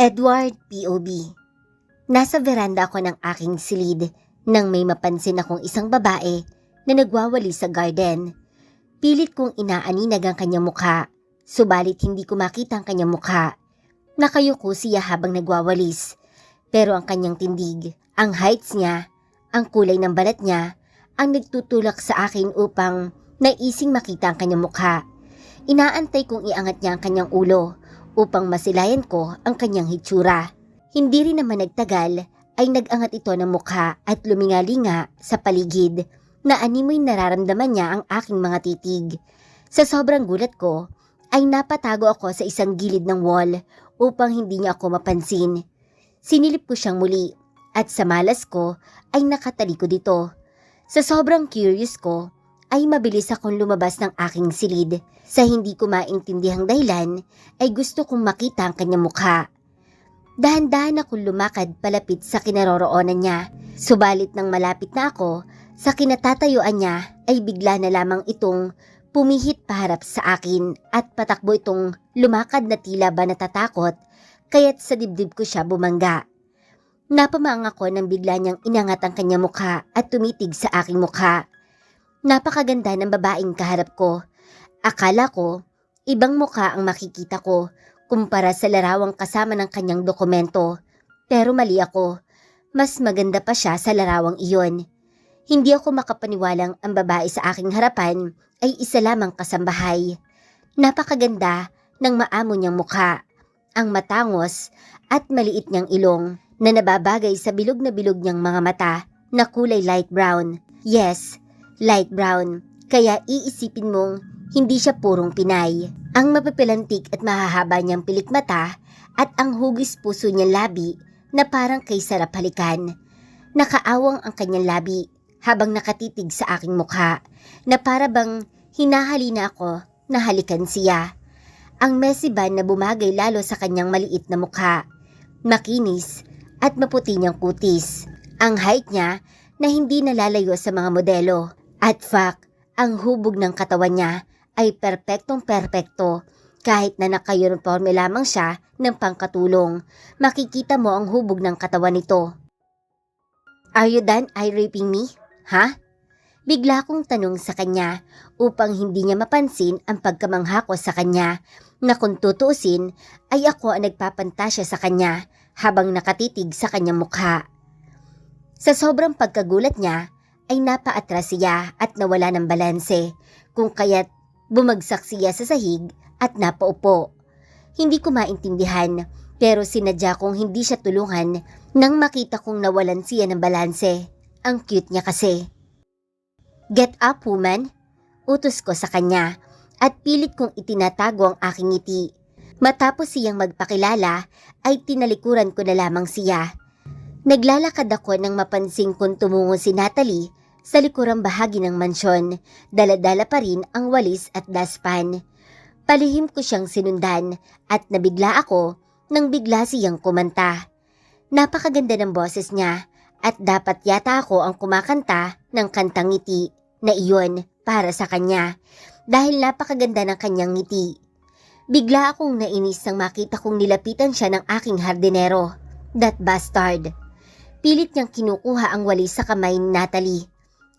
Edward POV. Nasa veranda ako ng aking silid nang may mapansin akong isang babae na nagwawali sa garden. Pilit kong inaaninag ang kanyang mukha, subalit hindi ko makita ang kanyang mukha. Nakayuko siya habang nagwawalis, pero ang kanyang tindig, ang heights niya, ang kulay ng balat niya, ang nagtutulak sa akin upang naising makita ang kanyang mukha. Inaantay kong iangat niya ang kanyang ulo upang masilayan ko ang kanyang hitsura. Hindi rin naman nagtagal ay nag-angat ito ng mukha at lumingalinga sa paligid na animoy nararamdaman niya ang aking mga titig. Sa sobrang gulat ko ay napatago ako sa isang gilid ng wall upang hindi niya ako mapansin. Sinilip ko siyang muli at sa malas ko ay nakatalikod dito. Sa sobrang curious ko ay mabilis akong lumabas ng aking silid. Sa hindi ko maintindihang dahilan ay gusto kong makita ang kanyang mukha. Dahan-dahan akong lumakad palapit sa kinaroroonan niya. Subalit nang malapit na ako sa kinatatayuan niya ay bigla na lamang itong pumihit paharap sa akin at patakbo itong lumakad na tila ba natatakot kaya't sa dibdib ko siya bumangga. Napamaang ako nang bigla niyang inangat ang kanyang mukha at tumitig sa aking mukha. Napakaganda ng babaeng kaharap ko. Akala ko, ibang mukha ang makikita ko kumpara sa larawang kasama ng kanyang dokumento. Pero mali ako. Mas maganda pa siya sa larawang iyon. Hindi ako makapaniwalang ang babae sa aking harapan ay isa lamang kasambahay. Napakaganda ng maamo niyang mukha. Ang matangos at maliit niyang ilong na nababagay sa bilog na bilog niyang mga mata na kulay light brown. Yes, light brown. Kaya iisipin mong hindi siya purong Pinay. Ang mapipilantik at mahahaba niyang pilik mata at ang hugis puso niyang labi na parang kay sarap halikan. Nakaawang ang kanyang labi habang nakatitig sa aking mukha na para bang hinahalina ako na halikan siya. Ang messy bun na bumagay lalo sa kanyang maliit na mukha. Makinis at maputi niyang kutis. Ang height niya na hindi nalalayo sa mga modelo. At fact, ang hubog ng katawan niya ay perpektong-perpekto. Kahit na naka-uniforme lamang siya ng pangkatulong, makikita mo ang hubog ng katawan nito. Are you done eye raping me? Ha? Bigla kong tanong sa kanya upang hindi niya mapansin ang pagkamangha ko sa kanya na kung tutuusin ay ako ang nagpapantasya sa kanya habang nakatitig sa kanyang mukha. Sa sobrang pagkagulat niya ay napaatras siya at nawala ng balanse kung kaya't bumagsak siya sa sahig at napaupo. Hindi ko maintindihan pero sinadya kong hindi siya tulungan nang makita kong nawalan siya ng balanse. Ang cute niya kasi. Get up, woman! Utos ko sa kanya at pilit kong itinatago ang aking ngiti. Matapos siyang magpakilala ay tinalikuran ko na lamang siya. Naglalakad ako nang mapansin kong tumungo si Natalie sa likurang bahagi ng mansyon. Dala-dala pa rin ang walis at daspan. Palihim ko siyang sinundan at nabigla ako nang bigla siyang kumanta. Napakaganda ng boses niya at dapat yata ako ang kumakanta ng kantang ngiti na iyon para sa kanya dahil napakaganda ng kanyang ngiti. Bigla akong nainis nang makita kong nilapitan siya ng aking hardinero. That bastard. Pilit niyang kinukuha ang walis sa kamay ni Natalie.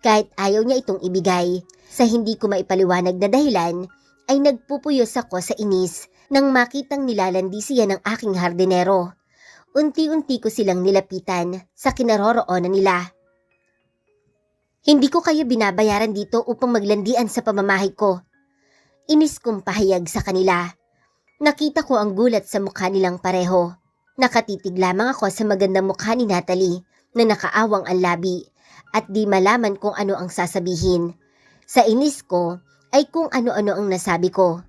Kahit ayaw niya itong ibigay, sa hindi ko maipaliwanag na dahilan, ay nagpupuyos ako sa inis nang makitang nilalandi siya ng aking hardinero. Unti-unti ko silang nilapitan sa kinaroroonan nila. Hindi ko kayo binabayaran dito upang maglandian sa pamamahay ko. Inis kong pahayag sa kanila. Nakita ko ang gulat sa mukha nilang pareho. Nakatitig lamang ako sa magandang mukha ni Natalie na nakaawang ang labi at di malaman kung ano ang sasabihin. Sa inis ko ay kung ano-ano ang nasabi ko.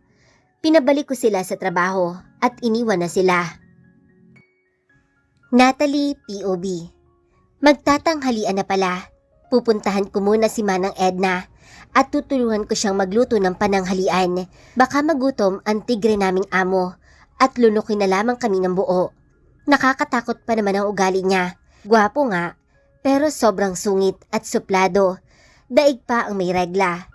Pinabalik ko sila sa trabaho at iniwan na sila. Natalie POV. Magtatanghalian na pala. Pupuntahan ko muna si Manang Edna at tutulungan ko siyang magluto ng pananghalian. Baka magutom ang tigre naming amo at lunukin na lamang kami ng buo. Nakakatakot pa naman ang ugali niya. Gwapo nga, pero sobrang sungit at suplado. Daig pa ang may regla.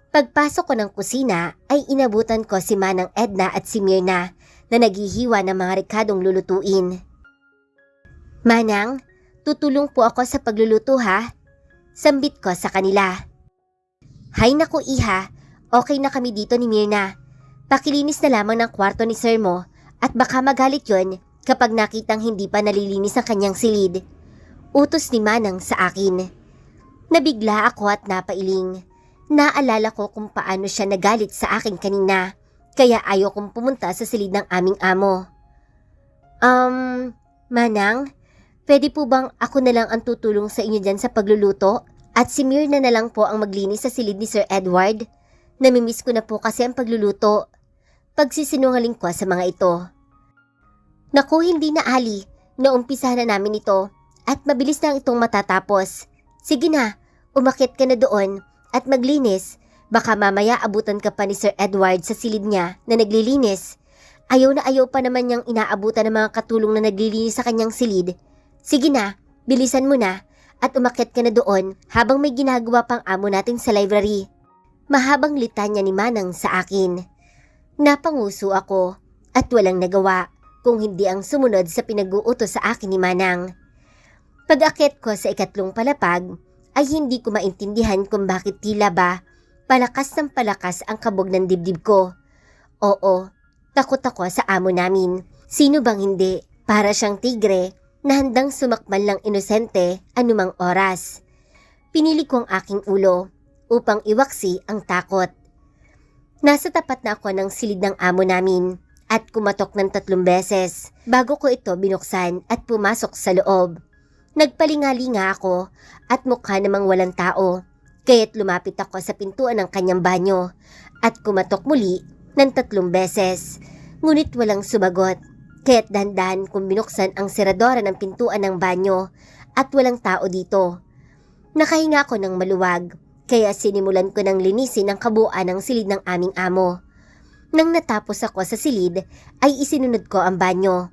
Pagpasok ko ng kusina ay inabutan ko si Manang Edna at si Mirna na naghihiwa ng mga rekadong lulutuin. Manang, tutulong po ako sa pagluluto ha? Sambit ko sa kanila. Hay naku iha, okay na kami dito ni Myrna. Pakilinis na lamang ng kwarto ni sir mo at baka magalit yon kapag nakitang hindi pa nalilinis ang kanyang silid. Utos ni Manang sa akin. Nabigla ako at napailing. Naalala ko kung paano siya nagalit sa akin kanina, kaya ayaw kong pumunta sa silid ng aming amo. Manang, pwede po bang ako na lang ang tutulong sa inyo dyan sa pagluluto? At si Myrna na lang po ang maglinis sa silid ni Sir Edward? Namimiss ko na po kasi ang pagluluto. Pagsisinungaling ko sa mga ito. Naku, hindi na Ali. Naumpisa na namin ito at mabilis na itong matatapos. Sige na, umakyat ka na doon at maglinis. Baka mamaya abutan ka pa ni Sir Edward sa silid niya na naglilinis. Ayaw na ayaw pa naman niyang inaabutan ng mga katulong na naglilinis sa kanyang silid. Sige na, bilisan mo na at umakyat ka na doon habang may ginagawa pang amo natin sa library. Mahabang litanya ni Manang sa akin. Napanguso ako at walang nagawa kung hindi ang sumunod sa pinag-uutos sa akin ni Manang. Pag-akyat ko sa ikatlong palapag ay hindi ko maintindihan kung bakit tila ba palakas ng palakas ang kabog ng dibdib ko. Oo, takot ako sa amo namin. Sino bang hindi? Para siyang tigre na handang sumakmal lang inosente anumang oras. Pinili ko ang aking ulo upang iwaksi ang takot. Nasa tapat na ako ng silid ng amo namin at kumatok ng 3 beses bago ko ito binuksan at pumasok sa loob. Nagpalingalinga ako at mukha namang walang tao, kaya't lumapit ako sa pintuan ng kanyang banyo at kumatok muli ng 3 beses. Ngunit walang sumagot, kaya't dahan-dahan kong binuksan ang seradora ng pintuan ng banyo at walang tao dito. Nakahinga ako ng maluwag, kaya sinimulan ko ng linisin ang kabuuan ng silid ng aming amo. Nang natapos ako sa silid, ay isinunod ko ang banyo.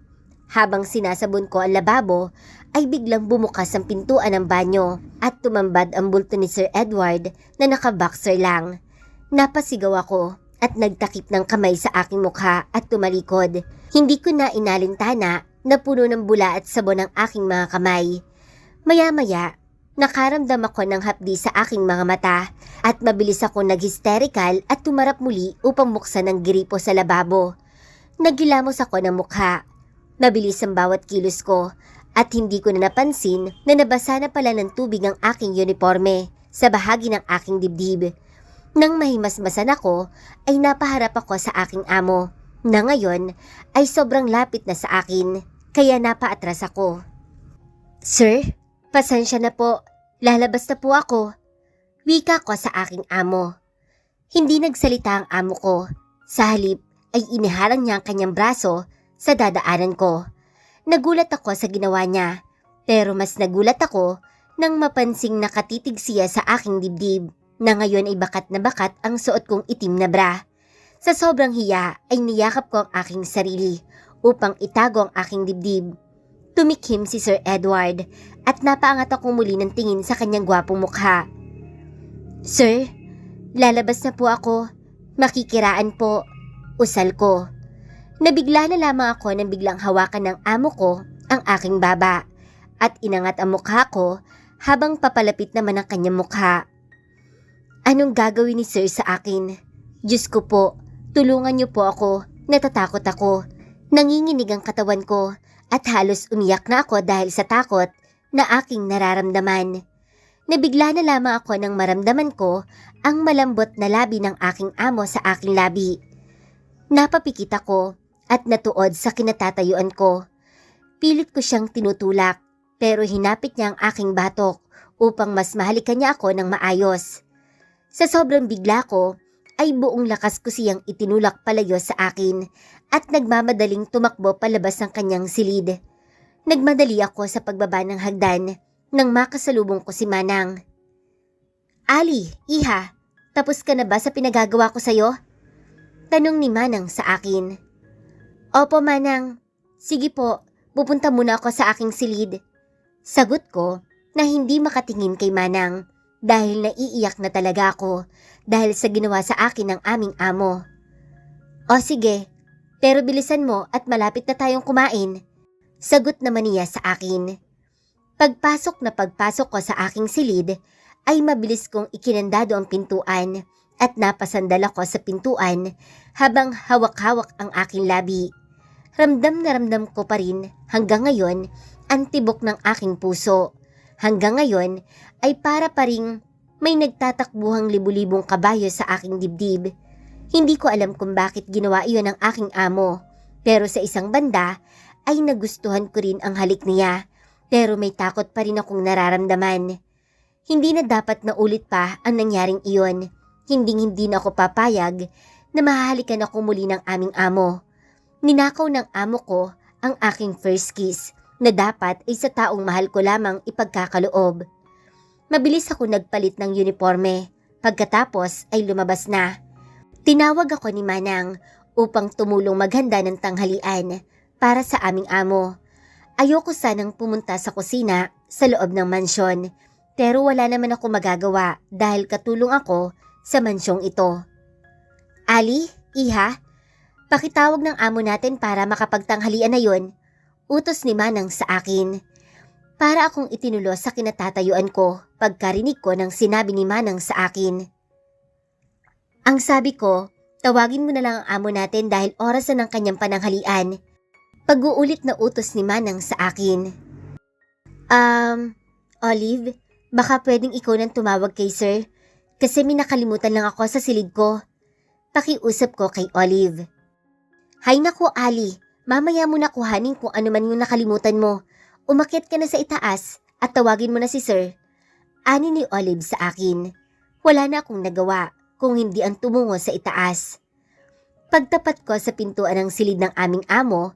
Habang sinasabon ko ang lababo, ay biglang bumukas ang pintuan ng banyo at tumambad ang bulto ni Sir Edward na naka-boxer lang. Napasigaw ako at nagtakip ng kamay sa aking mukha at tumalikod. Hindi ko na inalintana na puno ng bula at sabon ang aking mga kamay. Maya-maya, nakaramdam ako ng hapdi sa aking mga mata at mabilis ako nag-hysterical at tumarap muli upang buksan ang gripo sa lababo. Nagilamos ako ng mukha. Mabilis ang bawat kilos ko at hindi ko na napansin na nabasa na pala ng tubig ang aking uniforme sa bahagi ng aking dibdib. Nang mahimasmasan ako ay napaharap ako sa aking amo na ngayon ay sobrang lapit na sa akin kaya napaatras ako. Sir, pasensya na po, lalabas na po ako. Wika ko sa aking amo. Hindi nagsalita ang amo ko. Sa halip ay iniharang niya ang kanyang braso sa dadaanan ko. Nagulat ako sa ginawa niya, pero mas nagulat ako nang mapansing nakatitig siya sa aking dibdib na ngayon ay bakat na bakat ang suot kong itim na bra. Sa sobrang hiya ay niyakap ko ang aking sarili upang itago ang aking dibdib. Tumikhim si Sir Edward at napaangat ako muli ng tingin sa kanyang gwapong mukha. Sir, lalabas na po ako. Makikiraan po. Usal ko. Nabigla na lamang ako nang biglang hawakan ng amo ko ang aking baba at inangat ang mukha ko habang papalapit naman ang kanyang mukha. Anong gagawin ni Sir sa akin? Diyos ko po, tulungan niyo po ako. Natatakot ako. Nanginginig ang katawan ko at halos umiyak na ako dahil sa takot na aking nararamdaman. Nabigla na lamang ako nang maramdaman ko ang malambot na labi ng aking amo sa aking labi. Napapikit ako at natuod sa kinatatayuan ko. Pilit ko siyang tinutulak pero hinapit niya ang aking batok upang mas mahalikan niya ako ng maayos. Sa sobrang bigla ko ay buong lakas ko siyang itinulak palayo sa akin at nagmamadaling tumakbo palabas ng kanyang silid. Nagmadali ako sa pagbaba ng hagdan nang makasalubong ko si Manang. Ali, iha, tapos ka na ba sa pinagagawa ko sa'yo? Tanong ni Manang sa akin. Opo, Manang. Sige po, pupunta muna ako sa aking silid. Sagot ko na hindi makatingin kay Manang dahil naiiyak na talaga ako dahil sa ginawa sa akin ng aming amo. O sige, Pero bilisan mo at malapit na tayong kumain. Sagot naman niya sa akin. Pagpasok ko sa aking silid, ay mabilis kong ikinandado ang pintuan at napasandal ako sa pintuan habang hawak-hawak ang aking labi. Ramdam na ramdam ko pa rin hanggang ngayon ang tibok ng aking puso. Hanggang ngayon ay para pa ring may nagtatakbuhang libu-libong kabayo sa aking dibdib. Hindi ko alam kung bakit ginawa iyon ng aking amo, pero sa isang banda ay nagustuhan ko rin ang halik niya, pero may takot pa rin akong nararamdaman. Hindi na dapat na ulit pa ang nangyaring iyon. Hindi na ako papayag na mahahalikan ako muli ng aming amo. Ninakaw ng amo ko ang aking first kiss na dapat ay sa taong mahal ko lamang ipagkakaloob. Mabilis ako nagpalit ng uniforme. Pagkatapos ay lumabas na. Tinawag ako ni Manang upang tumulong maghanda ng tanghalian para sa aming amo. Ayoko sanang pumunta sa kusina sa loob ng mansyon, pero wala naman ako magagawa dahil katulong ako sa mansyong ito. Ali, iha, pakitawag ng amo natin para makapagtanghalian na yon. Utos ni Manang sa akin. Para akong itinulo sa kinatatayuan ko pagkarinig ko ng sinabi ni Manang sa akin. Ang sabi ko, tawagin mo na lang ang amo natin dahil oras na ng kanyang pananghalian. Pag-uulit na utos ni Manang sa akin. Olive, baka pwedeng ikaw nang tumawag kay sir kasi may nakalimutan lang ako sa silid ko. Pakiusap ko kay Olive. Hay naku Ali, mamaya mo na kuhanin kung ano man yung nakalimutan mo. Umakyat ka na sa itaas at tawagin mo na si sir. Ani ni Olive sa akin. Wala na akong nagawa kung hindi ang tumungo sa itaas. Pagtapat ko sa pintuan ng silid ng aming amo,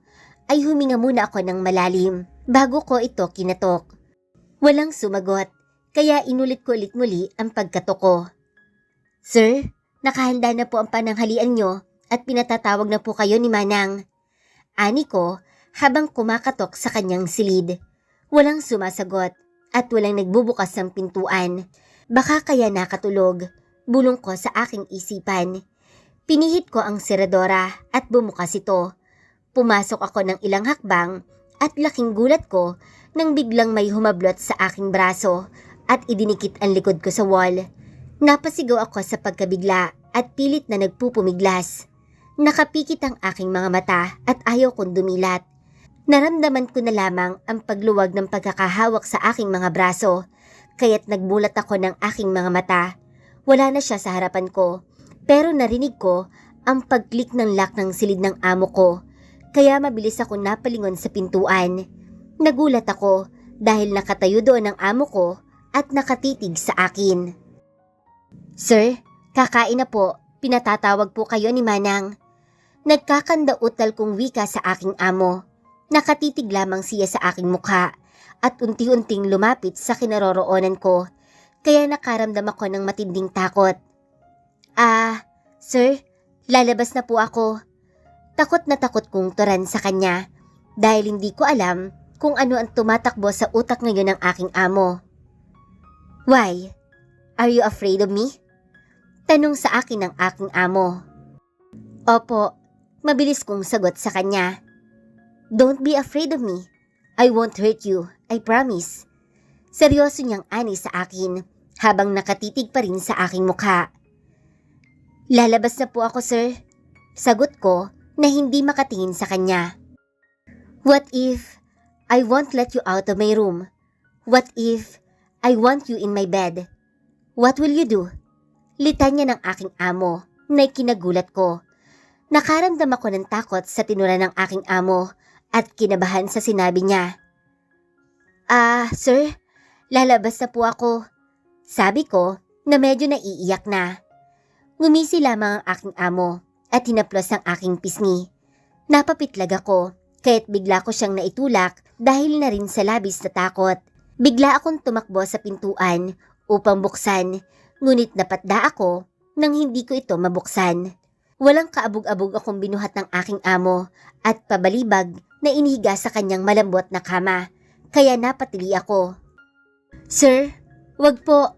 ay huminga muna ako ng malalim bago ko ito kinatok. Walang sumagot, kaya inulit ko ulit muli ang pagkatok ko. Sir, nakahanda na po ang pananghalian nyo at pinatatawag na po kayo ni Manang. Ani ko habang kumakatok sa kanyang silid. Walang sumasagot at walang nagbubukas ng pintuan. Baka kaya nakatulog. Bulong ko sa aking isipan. Pinihit ko ang seradora at bumukas ito. Pumasok ako ng ilang hakbang at laking gulat ko nang biglang may humablot sa aking braso at idinikit ang likod ko sa wall. Napasigaw ako sa pagkabigla at pilit na nagpupumiglas. Nakapikit ang aking mga mata at ayaw kong dumilat. Naramdaman ko na lamang ang pagluwag ng pagkakahawak sa aking mga braso, kaya't nagmulat ako ng aking mga mata. Wala na siya sa harapan ko, pero narinig ko ang pag-click ng lock ng silid ng amo ko, kaya mabilis ako napalingon sa pintuan. Nagulat ako dahil nakatayo doon ang amo ko at nakatitig sa akin. Sir, kakain na po, pinatatawag po kayo ni Manang. Nagkakandautal kong wika sa aking amo. Nakatitig lamang siya sa aking mukha at unti-unting lumapit sa kinaroroonan ko. Kaya nakaramdam ako ng matinding takot. Sir, lalabas na po ako. Takot na takot kong turan sa kanya dahil hindi ko alam kung ano ang tumatakbo sa utak ngayon ng aking amo. Why? Are you afraid of me? Tanong sa akin ng aking amo. Opo, mabilis kong sagot sa kanya. Don't be afraid of me. I won't hurt you, I promise. Seryoso niyang ani sa akin habang nakatitig pa rin sa aking mukha. Lalabas na po ako, sir. Sagot ko na hindi makatingin sa kanya. What if I won't let you out of my room? What if I want you in my bed? What will you do? Litanya ng aking amo na kinagulat ko. Nakaramdam ako ng takot sa tinura ng aking amo at kinabahan sa sinabi niya. Sir, lalabas na po ako. Sabi ko na medyo naiiyak na. Ngumisi lamang ang aking amo at hinaplos ang aking pisngi. Napapitlag ako kaya't bigla ko siyang naitulak dahil na rin sa labis na takot. Bigla akong tumakbo sa pintuan upang buksan, ngunit napatda ako nang hindi ko ito mabuksan. Walang kaabog-abog akong binuhat ng aking amo at pabalibag na inihiga sa kanyang malambot na kama, kaya napatili ako. Sir, wag po.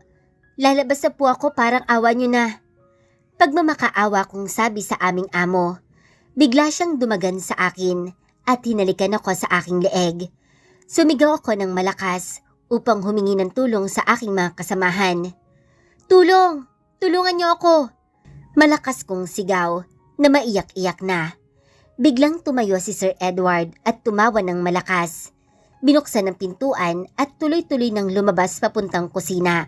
Lalabas na po ako, parang awa niyo na. Pagmamakaawa kong sabi sa aming amo. Bigla siyang dumagan sa akin at hinalikan ako sa aking leeg. Sumigaw ako ng malakas upang humingi ng tulong sa aking mga kasamahan. "Tulong! Tulungan niyo ako!" Malakas kong sigaw na maiyak-iyak na. Biglang tumayo si Sir Edward at tumawa ng malakas. Binuksan ang pintuan at tuloy-tuloy nang lumabas papuntang kusina.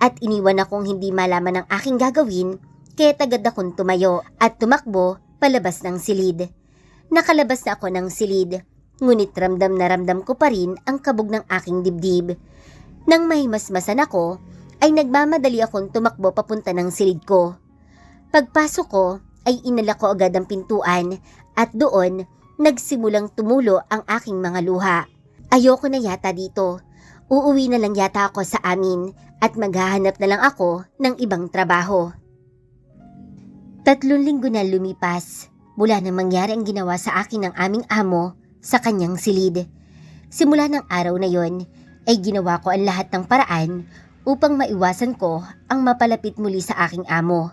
At iniwan akong hindi malaman ang aking gagawin, kaya agad akong tumayo at tumakbo palabas ng silid. Nakalabas na ako ng silid, ngunit ramdam na ramdam ko pa rin ang kabog ng aking dibdib. Nang mahimasmasan ako, ay nagmamadali akong tumakbo papunta ng silid ko. Pagpasok ko, ay inala ko agad ang pintuan at doon nagsimulang tumulo ang aking mga luha. Ayoko na yata dito. Uuwi na lang yata ako sa amin at maghahanap na lang ako ng ibang trabaho. 3 linggo na lumipas mula nang mangyari ang ginawa sa akin ng aming amo sa kanyang silid. Simula ng araw na yon ay ginawa ko ang lahat ng paraan upang maiwasan ko ang mapalapit muli sa aking amo.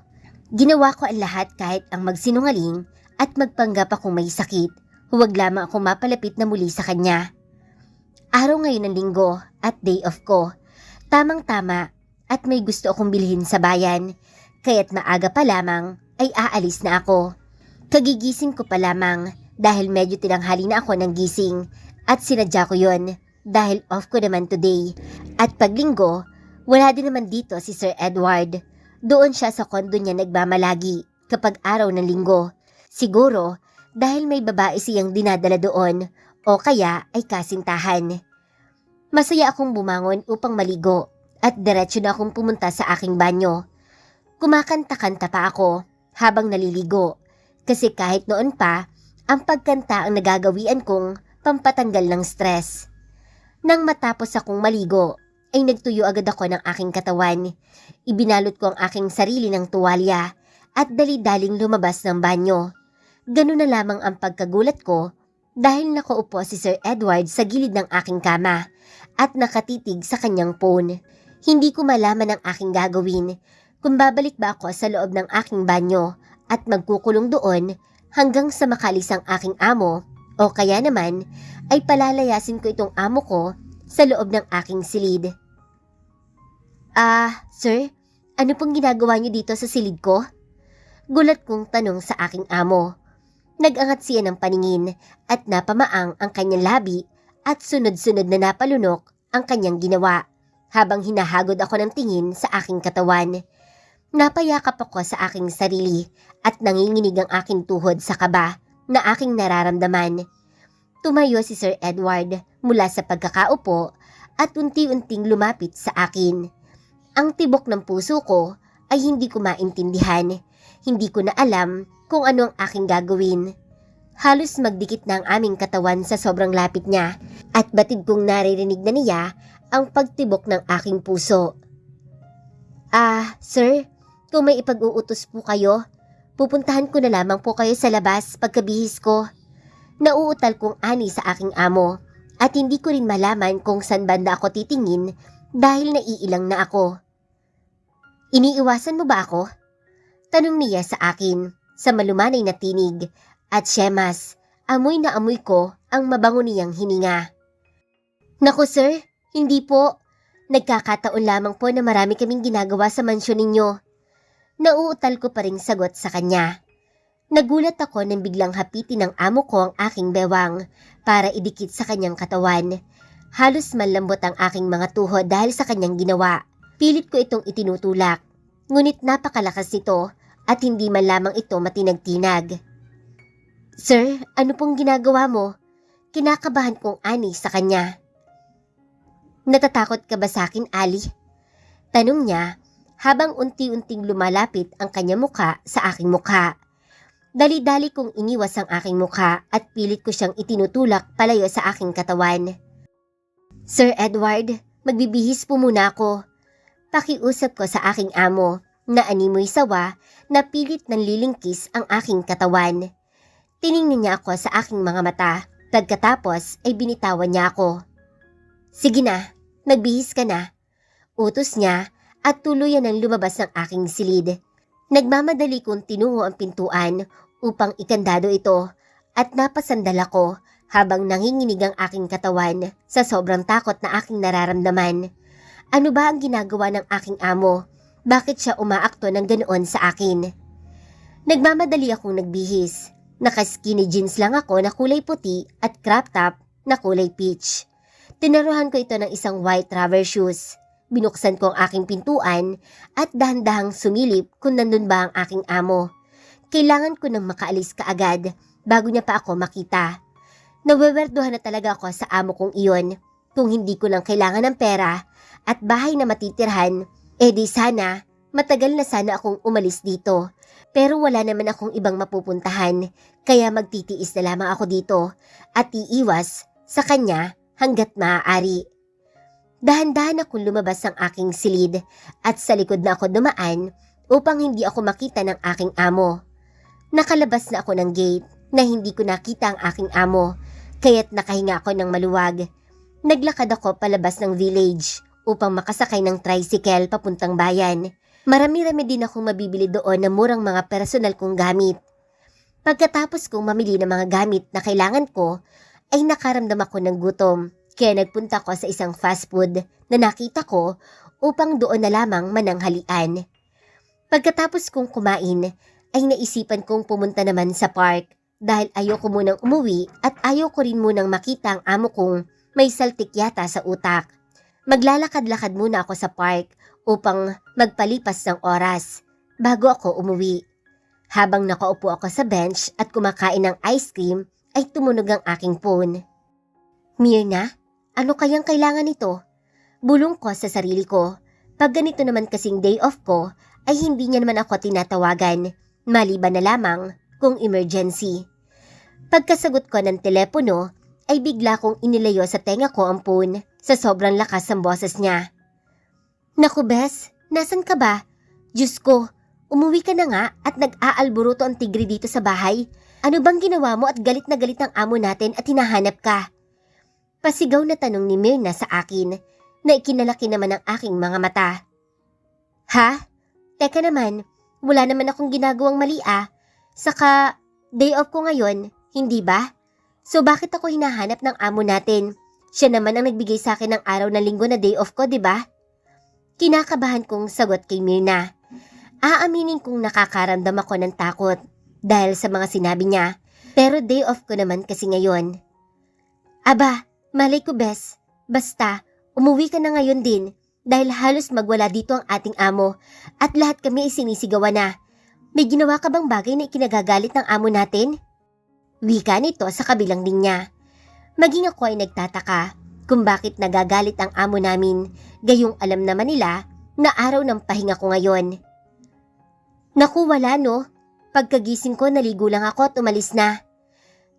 Ginawa ko ang lahat kahit ang magsinungaling at magpanggap akong may sakit. Huwag lamang akong mapalapit na muli sa kanya. Araw ngayon ng linggo at day off ko. Tamang-tama at may gusto akong bilhin sa bayan. Kaya't maaga pa lamang ay aalis na ako. Kagigising ko pa lamang dahil medyo tinanghali na ako ng gising at sinadya ko yon dahil off ko naman today. At paglinggo, wala din naman dito si Sir Edward. Doon siya sa kondo niya nagmamalagi kapag araw ng linggo. Siguro dahil may babae siyang dinadala doon o kaya ay kasintahan. Masaya akong bumangon upang maligo at diretso na akong pumunta sa aking banyo. Kumakanta-kanta pa ako habang naliligo kasi kahit noon pa, ang pagkanta ang nagagawian kong pampatanggal ng stress. Nang matapos akong maligo, ay nagtuyo agad ako ng aking katawan. Ibinalot ko ang aking sarili ng tuwalya at dali-daling lumabas ng banyo. Ganun na lamang ang pagkagulat ko dahil nakaupo si Sir Edward sa gilid ng aking kama at nakatitig sa kanyang phone. Hindi ko malaman ang aking gagawin kung babalik ba ako sa loob ng aking banyo at magkukulong doon hanggang sa makalis ang aking amo o kaya naman ay palalayasin ko itong amo ko sa loob ng aking silid. Sir, ano pong ginagawa niyo dito sa silid ko?" Gulat kong tanong sa aking amo. Nag-angat siya ng paningin at napamaang ang kanyang labi at sunod-sunod na napalunok ang kanyang ginawa habang hinahagod ako ng tingin sa aking katawan. Napayakap ako sa aking sarili at nanginginig ang aking tuhod sa kaba na aking nararamdaman. Tumayo si Sir Edward mula sa pagkakaupo at unti-unting lumapit sa akin. Ang tibok ng puso ko ay hindi ko maintindihan. Hindi ko na alam kung ano ang aking gagawin. Halos magdikit na ang aming katawan sa sobrang lapit niya at batid kong naririnig na niya ang pagtibok ng aking puso. Sir, kung may ipag-uutos po kayo, pupuntahan ko na lamang po kayo sa labas pagkabihis ko. Nauutal kong ani sa aking amo at hindi ko rin malaman kung saan banda ako titingin dahil naiilang na ako. "Iniiwasan mo ba ako?" Tanong niya sa akin sa malumanay na tinig at syemas, amoy na amoy ko ang mabango niyang hininga. "Naku sir, hindi po. Nagkakataon lamang po na marami kaming ginagawa sa mansyon ninyo." Nauutal ko pa ring sagot sa kanya. Nagulat ako nang biglang hapitin ng amo ko ang aking bewang para idikit sa kanyang katawan. Halos malambot ang aking mga tuhod dahil sa kanyang ginawa. Pilit ko itong itinutulak, ngunit napakalakas nito at hindi man lamang ito matinag-tinag. "Sir, ano pong ginagawa mo?" Kinakabahan kong ani sa kanya. "Natatakot ka ba sa akin, Ali?" Tanong niya habang unti-unting lumalapit ang kanyang mukha sa aking mukha. Dali-dali kong iniwas ang aking mukha at pilit ko siyang itinutulak palayo sa aking katawan. "Sir Edward, magbibihis po muna ako." Pakiusap ko sa aking amo na animoy sawa na pilit nanlilingkis ang aking katawan. Tiningnan niya ako sa aking mga mata. Pagkatapos ay binitawan niya ako. "Sige na, nagbihis ka na." Utos niya at tuluyan ang lumabas ng aking silid. Nagmamadali kong tinungo ang pintuan upang ikandado ito at napasandal ako habang nanginginig ang aking katawan sa sobrang takot na aking nararamdaman. Ano ba ang ginagawa ng aking amo? Bakit siya umaakto ng ganoon sa akin? Nagmamadali akong nagbihis. Naka-skinny jeans lang ako na kulay puti at crop top na kulay peach. Tinaruhan ko ito ng isang white rubber shoes. Binuksan ko ang aking pintuan at dahan-dahang sumilip kung nandun ba ang aking amo. Kailangan ko nang makaalis kaagad bago niya pa ako makita. Nawewerduhan na talaga ako sa amo kong iyon. Kung hindi ko lang kailangan ng pera at bahay na matitirhan, di sana, matagal na sana akong umalis dito. Pero wala naman akong ibang mapupuntahan, kaya magtitiis na lamang ako dito at iiwas sa kanya hanggat maaari. Dahan-dahan akong lumabas ng aking silid at sa likod na ako dumaan upang hindi ako makita ng aking amo. Nakalabas na ako ng gate na hindi ko nakita ang aking amo, kaya't nakahinga ako ng maluwag. Naglakad ako palabas ng village upang makasakay ng tricycle papuntang bayan. Marami-rami din akong mabibili doon na murang mga personal kong gamit. Pagkatapos kong mamili ng mga gamit na kailangan ko, ay nakaramdam ako ng gutom. Kaya nagpunta ko sa isang fast food na nakita ko upang doon na lamang mananghalian. Pagkatapos kong kumain, ay naisipan kong pumunta naman sa park dahil ayoko munang umuwi at ayoko rin munang makita ang amo kong may saltik yata sa utak. Maglalakad-lakad muna ako sa park upang magpalipas ng oras bago ako umuwi. Habang nakaupo ako sa bench at kumakain ng ice cream, ay tumunog ang aking phone. Mirna, ano kayang kailangan nito? Bulong ko sa sarili ko. Pag ganito naman kasing day off ko, ay hindi niya naman ako tinatawagan, maliban na lamang kung emergency. Pagkasagot ko ng telepono, ay bigla kong inilayo sa tenga ko ang phone sa sobrang lakas ng boses niya. Naku Bes, nasan ka ba? Diyos ko, umuwi ka na nga at nag-aalburuto ang tigre dito sa bahay. Ano bang ginawa mo at galit na galit ang amo natin at hinahanap ka? Pasigaw na tanong ni Mirna sa akin na ikinalaki naman ang aking mga mata. Ha? Teka naman, wala naman akong ginagawang mali ah. Saka, day off ko ngayon, hindi ba? So bakit ako hinahanap ng amo natin? Siya naman ang nagbigay sa akin ng araw ng linggo na day off ko, di ba? Kinakabahan kong sagot kay Mirna. Aaminin kong nakakaramdam ako ng takot dahil sa mga sinabi niya, pero day off ko naman kasi ngayon. Aba, malay ko Bes, basta umuwi ka na ngayon din dahil halos magwala dito ang ating amo at lahat kami ay sinisigawan na. May ginawa ka bang bagay na ikinagagalit ng amo natin? Wika nito sa kabilang linya. Maging ako ay nagtataka kung bakit nagagalit ang amo namin, gayong alam naman nila na araw ng pahinga ko ngayon. Naku wala no, pagkagising ko naligo lang ako at umalis na.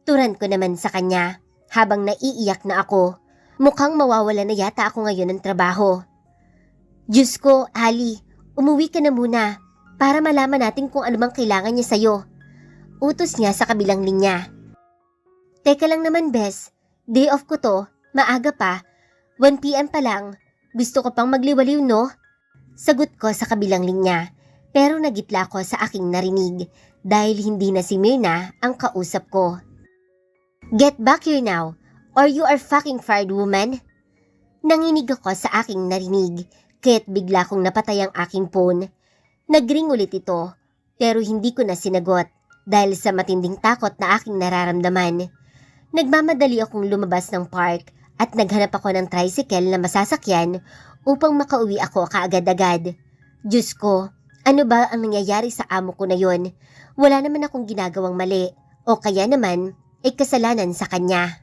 Turan ko naman sa kanya habang naiiyak na ako. Mukhang mawawala na yata ako ngayon ng trabaho. Diyos ko, Ali, umuwi ka na muna para malaman natin kung ano bang kailangan niya sa'yo. Utos niya sa kabilang linya. Teka lang naman Bes, day off ko to, maaga pa, 1 PM pa lang, gusto ko pang magliwaliw no? Sagot ko sa kabilang linya, pero nagitla ko sa aking narinig dahil hindi na si Mirna ang kausap ko. Get back here now, or you are fucking fired woman. Nanginig ako sa aking narinig, kaya't bigla kong napatay ang aking phone. Nagring ulit ito, pero hindi ko na sinagot dahil sa matinding takot na aking nararamdaman. Nagmamadali akong lumabas ng park at naghanap ako ng tricycle na masasakyan upang makauwi ako kaagad-agad. Diyos ko, ano ba ang nangyayari sa amo ko na yon? Wala naman akong ginagawang mali o kaya naman ay kasalanan sa kanya.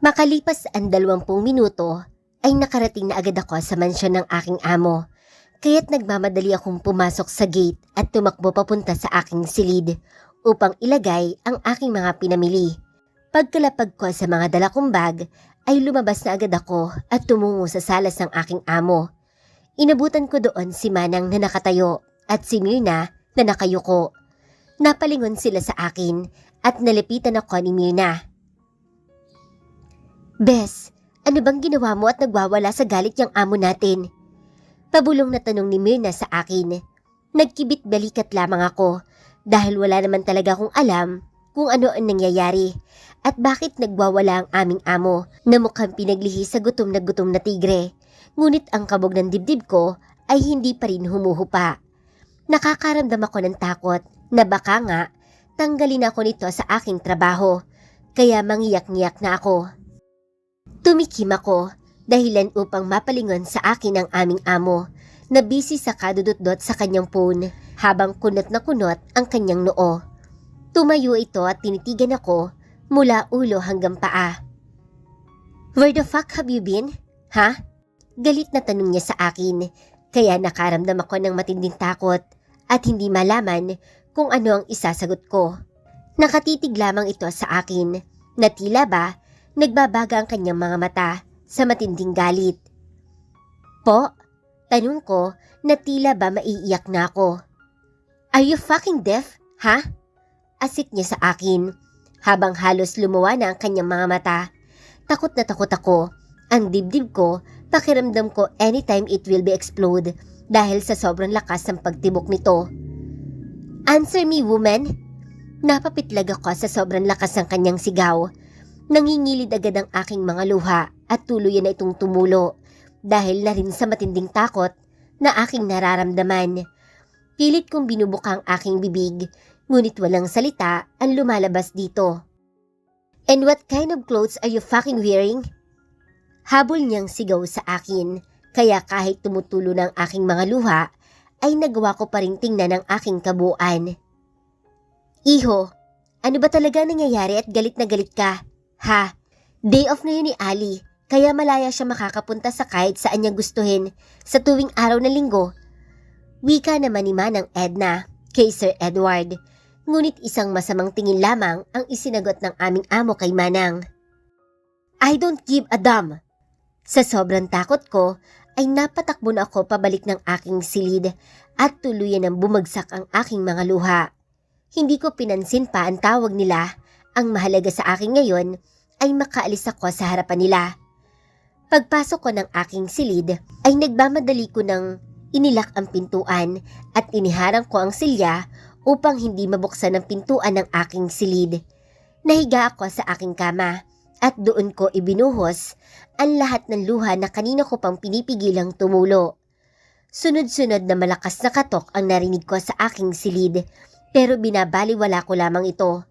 Makalipas ang 20 minuto ay nakarating na agad ako sa mansyon ng aking amo. Kaya't nagmamadali akong pumasok sa gate at tumakbo papunta sa aking silid upang ilagay ang aking mga pinamili. Pagkalapag ko sa mga dala kong bag ay lumabas na agad ako at tumungo sa salas ng aking amo. Inabutan ko doon si Manang na nakatayo at si Mirna na nakayuko. Napalingon sila sa akin at nalapitan ako ni Mirna. Bes, ano bang ginawa mo at nagwawala sa galit yung amo natin? Pabulong na tanong ni Mirna sa akin. Nagkibit balikat lamang ako, dahil wala naman talaga akong alam kung ano ang nangyayari at bakit nagwawala ang aming amo na mukhang pinaglihi sa gutom na tigre. Ngunit ang kabog ng dibdib ko ay hindi pa rin humuhupa. Nakakaramdam ako ng takot na baka nga tanggalin ako nito sa aking trabaho, kaya mangiyak-ngiyak na ako. Tumikim ako dahilan upang mapalingon sa akin ang aming amo na busy sa kadudot-dot sa kanyang phone habang kunot na kunot ang kanyang noo. Tumayo ito at tinitigan ako mula ulo hanggang paa. "Where the fuck have you been? Ha?" Galit na tanong niya sa akin, kaya nakaramdam ako ng matinding takot at hindi malaman kung ano ang isasagot ko. Nakatitig lamang ito sa akin na tila ba nagbabaga ang kanyang mga mata sa matinding galit. "Po?" Tanong ko na tila ba maiiyak na ako. "Are you fucking deaf? Ha?" Asik niya sa akin habang halos lumuwa na ang kanyang mga mata. Takot na takot ako. Ang dibdib ko, pakiramdam ko anytime it will be explode dahil sa sobrang lakas ng pagtibok nito. "Answer me, woman!" Napapitlag ako sa sobrang lakas ng kanyang sigaw. Nangingilid agad ang aking mga luha at tuluyan na itong tumulo dahil na rin sa matinding takot na aking nararamdaman. Pilit kong binubuka ang aking bibig, ngunit walang salita ang lumalabas dito. "And what kind of clothes are you fucking wearing?" Habol niyang sigaw sa akin, kaya kahit tumutulo ng aking mga luha, ay nagawa ko pa ring tingnan ang aking kabuuan. "Iho, ano ba talaga nangyayari at galit na galit ka? Ha? Day off na yun ni Ali, kaya malaya siya makakapunta sa kahit saan niya gustuhin sa tuwing araw ng linggo." Wika naman ni Manang Edna kay Sir Edward, ngunit isang masamang tingin lamang ang isinagot ng aming amo kay Manang. "I don't give a damn." Sa sobrang takot ko, ay napatakbo na ako pabalik ng aking silid at tuluyan ng bumagsak ang aking mga luha. Hindi ko pinansin pa ang tawag nila. Ang mahalaga sa akin ngayon ay makaalis ako sa harapan nila. Pagpasok ko ng aking silid ay nagmamadali ko ng inilak ang pintuan at iniharang ko ang silya upang hindi mabuksan ang pintuan ng aking silid. Nahiga ako sa aking kama at doon ko ibinuhos ang lahat ng luha na kanina ko pang pinipigilang tumulo. Sunod-sunod na malakas na katok ang narinig ko sa aking silid, pero binabaliwala ko lamang ito.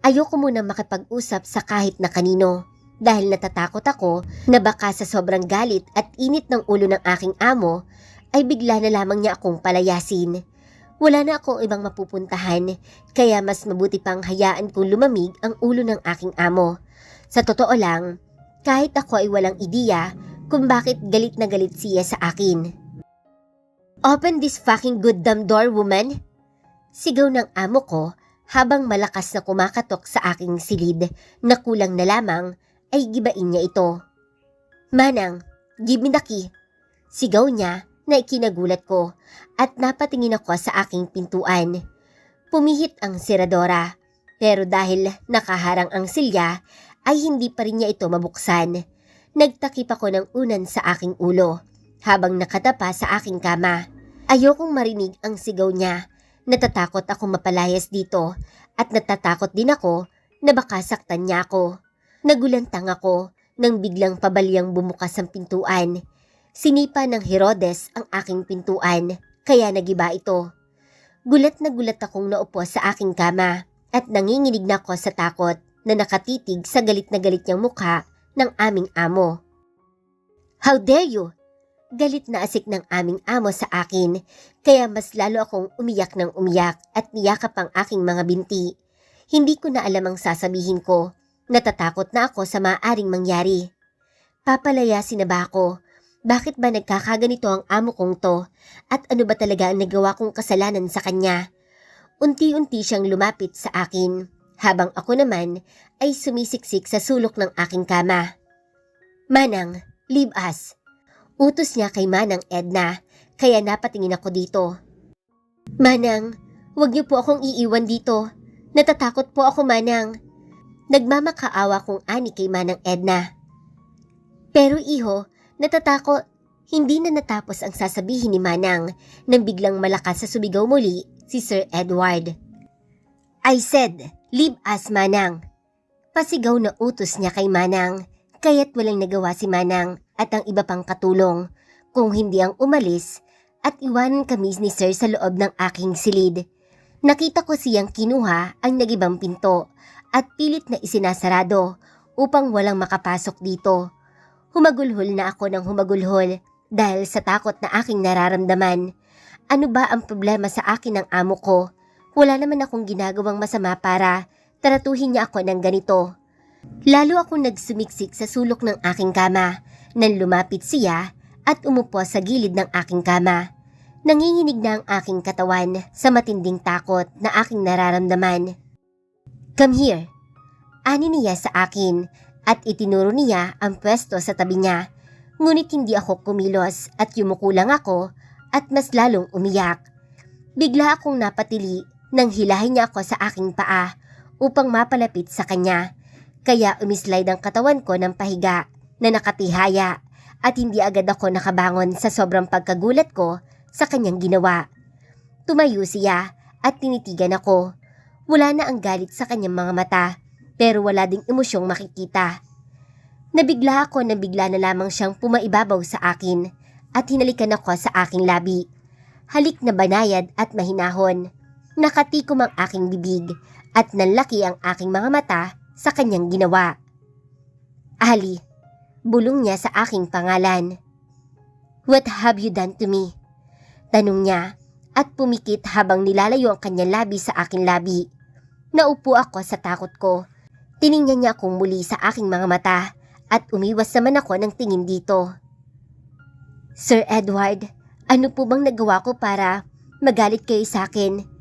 Ayoko muna makipag-usap sa kahit na kanino dahil natatakot ako na baka sa sobrang galit at init ng ulo ng aking amo ay bigla na lamang niya akong palayasin. Wala na akong ibang mapupuntahan, kaya mas mabuti pang hayaan kong lumamig ang ulo ng aking amo. Sa totoo lang, kahit ako ay walang ideya kung bakit galit na galit siya sa akin. "Open this fucking goddamn door, woman!" Sigaw ng amo ko habang malakas na kumakatok sa aking silid na kulang na lamang ay gibain niya ito. "Manang, give me the key!" Sigaw niya na ikinagulat ko at napatingin ako sa aking pintuan. Pumihit ang seradora, pero dahil nakaharang ang silya ay hindi pa rin niya ito mabuksan. Nagtakip ako ng unan sa aking ulo habang nakatapa sa aking kama. Ayokong marinig ang sigaw niya. Natatakot akong mapalayas dito at natatakot din ako na baka saktan niya ako. Nagulantang ako nang biglang pabalyang bumukas ang pintuan. Sinipa ng Herodes ang aking pintuan, kaya nagiba ito. Gulat na gulat akong naupo sa aking kama at nanginginig na ako sa takot na nakatitig sa galit na galit niyang mukha ng aming amo. "How dare you?" Galit na asik ng aming amo sa akin, kaya mas lalo akong umiyak ng umiyak at niyakap ang aking mga binti. Hindi ko na alam ang sasabihin ko. Natatakot na ako sa maaaring mangyari. Papalayasin na ba ako? Bakit ba nagkakaganito ang amo kong to? At ano ba talaga ang nagawa kong kasalanan sa kanya? Unti-unti siyang lumapit sa akin, habang ako naman ay sumisiksik sa sulok ng aking kama. "Manang, leave us." Utos niya kay Manang Edna, kaya napatingin ako dito. "Manang, huwag niyo po akong iiwan dito. Natatakot po ako, Manang." Nagmamakaawa kong ani kay Manang Edna. "Pero iho, natatakot." Hindi na natapos ang sasabihin ni Manang nang biglang malakas sa sumigaw muli si Sir Edward. I said, leave us, Manang. Pasigaw na utos niya kay Manang, kaya't walang nagawa si Manang at ang iba pang katulong kung hindi ang umalis at iwanan kami ni Sir sa loob ng aking silid. Nakita ko siyang kinuha ang nagibang pinto at pilit na isinasarado upang walang makapasok dito. Humagulhol na ako ng humagulhol dahil sa takot na aking nararamdaman. Ano ba ang problema sa akin ng amo ko? Wala naman akong ginagawang masama para tratuhin niya ako ng ganito. Lalo akong nagsumiksik sa sulok ng aking kama nang lumapit siya at umupo sa gilid ng aking kama. Nanginginig na ang aking katawan sa matinding takot na aking nararamdaman. Come here. Ani niya sa akin at itinuro niya ang pwesto sa tabi niya. Ngunit hindi ako kumilos at yumuko lang ako at mas lalong umiyak. Bigla akong napatili nang hilahin niya ako sa aking paa upang mapalapit sa kanya. Kaya umislide ang katawan ko ng pahiga na nakatihaya at hindi agad ako nakabangon sa sobrang pagkagulat ko sa kanyang ginawa. Tumayo siya at tinitigan ako. Wala na ang galit sa kanyang mga mata pero wala ding emosyong makikita. Nabigla ako na bigla na lamang siyang pumaibabaw sa akin at hinalikan ako sa aking labi. Halik na banayad at mahinahon. Nakatikom ang aking bibig at nanlaki ang aking mga mata sa kanyang ginawa. Ali, bulong niya sa aking pangalan. What have you done to me? Tanong niya at pumikit habang nilalayo ang kanyang labi sa aking labi. Naupo ako sa takot ko. Tiningnan niya akong muli sa aking mga mata at umiwas naman ako ng tingin dito. Sir Edward, ano po bang nagawa ko para magalit kayo sa akin?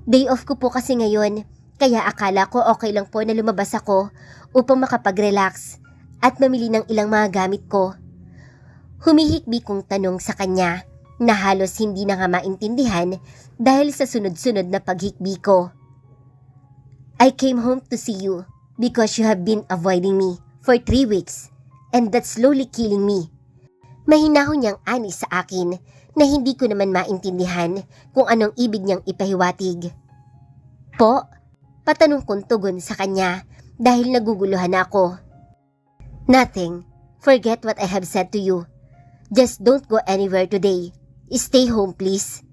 Day off ko po kasi ngayon, kaya akala ko okay lang po na lumabas ako upang makapag-relax at mamili ng ilang mga gamit ko. Humihikbi kong tanong sa kanya na halos hindi na nga maintindihan dahil sa sunod-sunod na paghikbi ko. I came home to see you because you have been avoiding me for 3 weeks and that's slowly killing me. Mahinahon niyang ani sa akin na hindi ko naman maintindihan kung anong ibig niyang ipahiwatig. Po? Patanong kong tugon sa kanya dahil naguguluhan ako. Nothing. Forget what I have said to you. Just don't go anywhere today. Stay home please.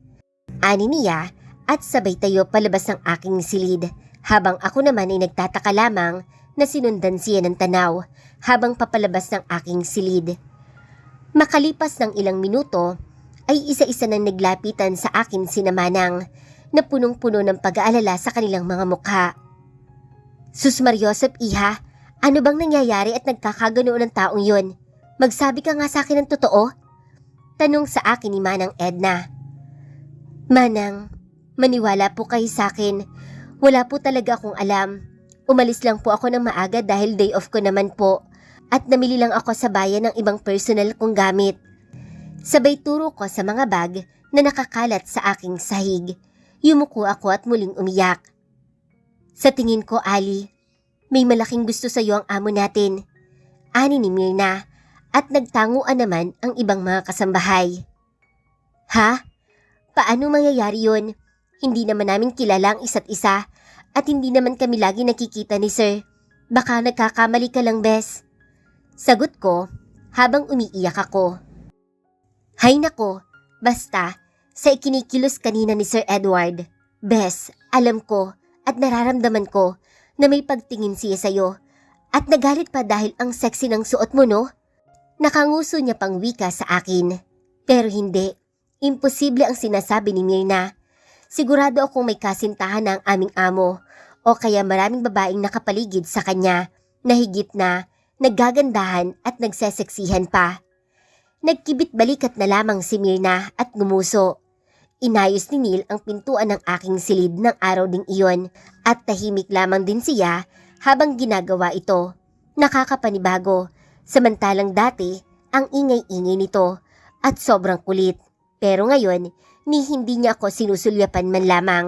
Ani niya at sabay tayo palabas ng aking silid habang ako naman ay nagtataka lamang na sinundan siya ng tanaw habang papalabas ng aking silid. Makalipas ng ilang minuto ay isa-isa nang naglapitan sa akin sina Manang na punong-puno ng pag-aalala sa kanilang mga mukha. Sus Mariosep, iha, ano bang nangyayari at nagkakaganoon ng taong yun? Magsabi ka nga sa akin ng totoo? Tanong sa akin ni Manang Edna. Manang, maniwala po kayo sa akin. Wala po talaga akong alam. Umalis lang po ako ng maaga dahil day off ko naman po at namili lang ako sa bayan ng ibang personal kong gamit. Sabay turo ko sa mga bag na nakakalat sa aking sahig. Yumuko ako at muling umiyak. Sa tingin ko, Ali, may malaking gusto sa iyo ang amo natin. Ani ni Mirna at nagtanguan naman ang ibang mga kasambahay. Ha? Paano mangyayari yun? Hindi naman namin kilala ang isa't isa at hindi naman kami lagi nakikita ni Sir. Baka nagkakamali ka lang, Bes. Sagot ko habang umiiyak ako. Hay nako, basta sa ikinikilos kanina ni Sir Edward, Bes, alam ko at nararamdaman ko na may pagtingin siya sa'yo at nagalit pa dahil ang sexy ng suot mo, no? Nakanguso niya pang wika sa akin. Pero hindi, imposible ang sinasabi ni Mirna. Sigurado akong may kasintahan na ang aming amo o kaya maraming babaeng nakapaligid sa kanya na higit na naggagandahan at nagseseksihan pa. Nagkibit balikat na lamang si Mirna at gumuso. Inayos ni Neil ang pintuan ng aking silid ng araw ding iyon at tahimik lamang din siya habang ginagawa ito. Nakakapanibago, samantalang dati ang ingay-ingay nito at sobrang kulit. Pero ngayon, ni hindi niya ako sinusulyapan man lamang.